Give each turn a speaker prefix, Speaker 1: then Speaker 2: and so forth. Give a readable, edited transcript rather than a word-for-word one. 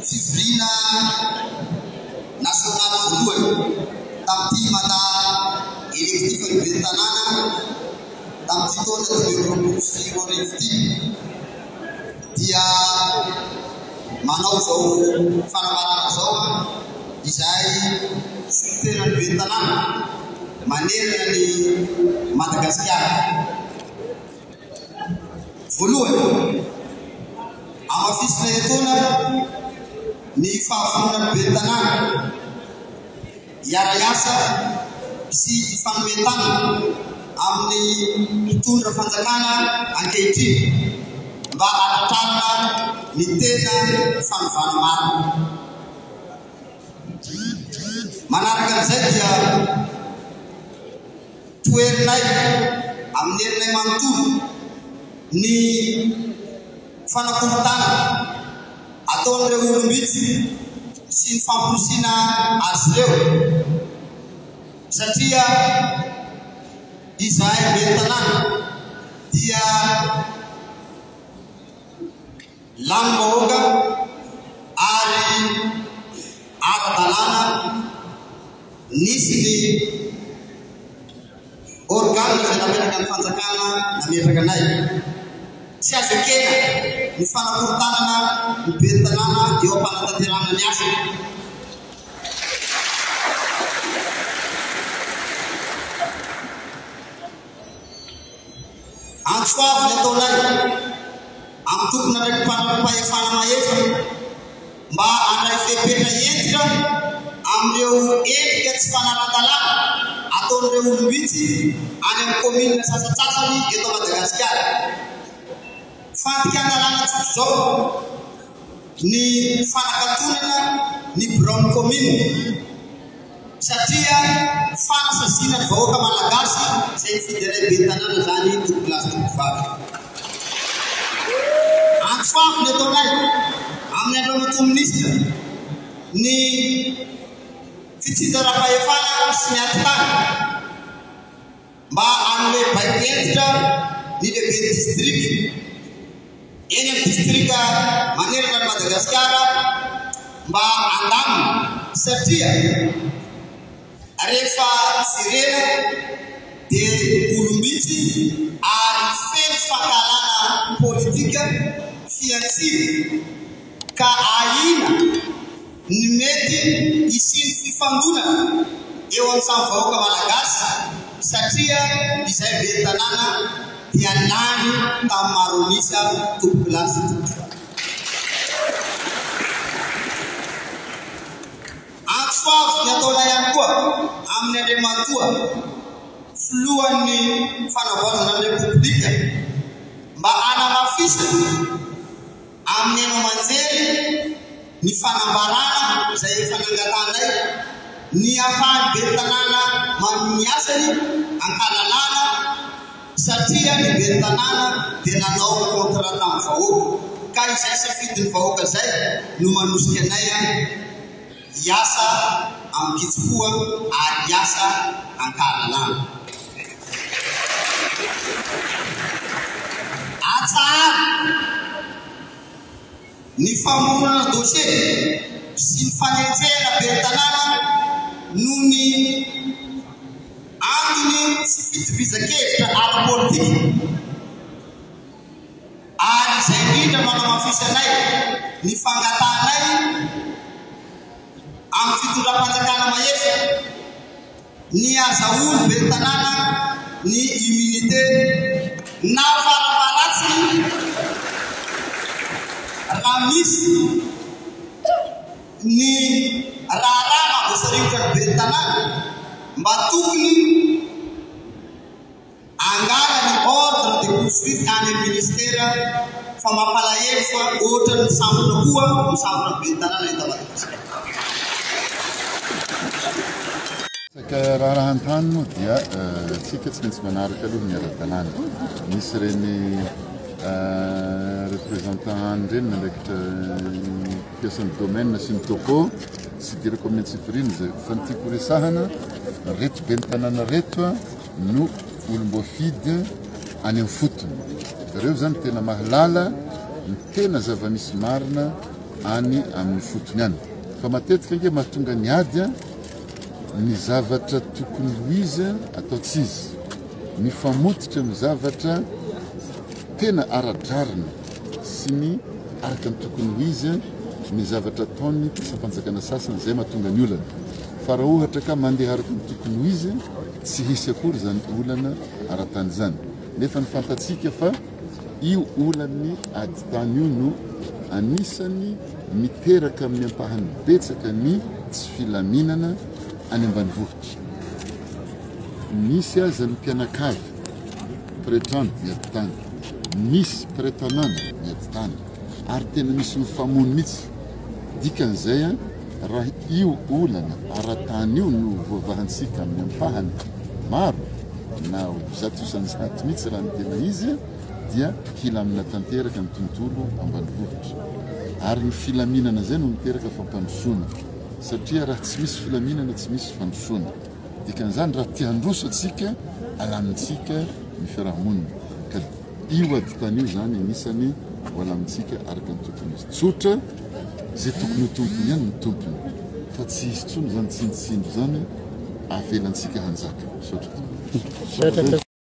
Speaker 1: Fivrina nasional voalohany tamin'ity mata électif ny ben'ny tanàna tamin'ity taona 2024 dia manao zao fanamarana zao izay sotenany ben'ny tanàna manerana ny Madagasikara. Voalohany amafisina etona ny fahafonana ben'ny tanàna iara-iasa sy ifanometana amin'ny mpitondra fanjakana ankehitriny mba hanatarana ny tena fanovana marina. Manaraka an'izay dia toerinay amin'ny herinay manontolo ny fanakorotana ataon'ireo olombitsy sy ny famporosiana azy ireo satria izahay ben'ny tanàna dia lano-bahoaka ary ara-dalàna nisy ny organe izay nametraka ny fanjakana nametraka anay. Tsy azo ekena ny fanakorotanana ny ben'ny tanàna eo am-panatanterahana ny asa. Antsoavy ny ataonay amin'ny tompona ndraiky mpanapahefana mahefa mba handray fepetra entika amin'ireo endrika tsy fanaran-dalàna ataon'ireo olombitsy any amin'ny commune sasatsasany eto Madagasikara. Fantika an-dalàna tsotro zao ny fanakatonana ny Brown commune satria fanasasiana ny vahoaka malagasy izay mifidy anay ben'ny tanàna zany tompolasy tompovavy. Antsoavy ny ataonay amin'ny andro toministra ny fitsinjaram-pahefana sy ny atitana mba hanome baiko entitra ny lehibe district eny amin'ny distrika manerana ny Madagasikara mba andamina satria rehefa sirena dia olombitsy ary feno fankalana politika fiatsiny ka ahina ny mety isiny fifandonana eo amin'ny samy vahoaka malagasy satria izay ben'ny tanàna dia lany tamin'ny maronisa tompolasy tompovavy. Antsoavy ny ataona ihany koa amin'ny Andriamatoa filohan'ny fanavaozana ny Repoblika mba hanamafisana amin'ny haino aman-jery ny fanambarana izay efa nangatanay ny ahafahan'ny ben'ny tanàna manome asany ankalalana satria ny ben'ny tanàna dia nanao contrat tamin'ny vahoaka ka izay safidin'ny vahoaka izay no manosika anay iasa amin'ny kitsopoa ary iasa ankalalana. Atsara ny famoronana dossier sy ny fanenjera ben'ny tanàna noho ny antony sy fitovizan-kevitra ara-politika ary izay indrindra manamafisy ny fangatanay amin'ny fitondram-panjakana mahefa ny azahoany ben'ny tanàna ny immunité na farafaratsy raha misy ny raharaha mamboasarivotra ny ben'ny tanàna mba tokony angala ny ordre de poursuite any amin'ny ministera fa mampalahelo fa ohatra ny sambona koa misambona ben'ny tanàna eto Madagasikara.
Speaker 2: Raha antany moa dia tsika tsy maintsy manaraka aloha ny ara-tanàna. Misy reny représentant reny mandraikitra mpiasan'ny domaine sy ny toko tsy dirako amin'ny tsifiriny zay fa ny tiako resahana reto ben'ny tanàna reto no olom-boafidy any amin'ny fotony. Ireo zany tena mahalala ny tena zava-misy marina any amin'ny fotony any. Fa matetika nge mahatonga ny ady ny zavatra tokony ho izy atao tsy izy. Mifamototra amin'ny zavatra tena ara-drarina sy ny araka ny tokony ho izy ny zavatra ataony mpisampanjakana sasany zay mahatonga ny olana. Fa raha ohatra ka mandeha araka ny tokony ho izy tsy hisy akory zany olana ara-tany zany. Nefa ny fantatsika fa io olany ady tany io no anisany miteraka amin'ny ampahany betsaka ny tsy filaminana any ambanivohitra. Misy aza ny mpianakavy prétendre miady tany, misy prétendant miady tany, ary tena misy mifamono mihitsy. Dikan'izay raha io olana ara-tany io no voavahantsika amin'ny ampahany maro na zato isanjato mihitsy raha ny tena izy dia hilamina tanteraka ny tontolo ambanivohitra. Ary ny filaminana zay no miteraka fampandrosoana, satria raha tsy misy filaminana tsy misy fandrosoana. Dikan'izany raha tia handroso atsika alamintsika ny fiarahamonina. Ka io ady tany io zany anisany ho alamintsika araka ny tompony izy. Tsotra zay tokony ho tompony ihany ny tompony, fa tsy izy tsony zany tsindrotsindro zany avelantsika hanjaka.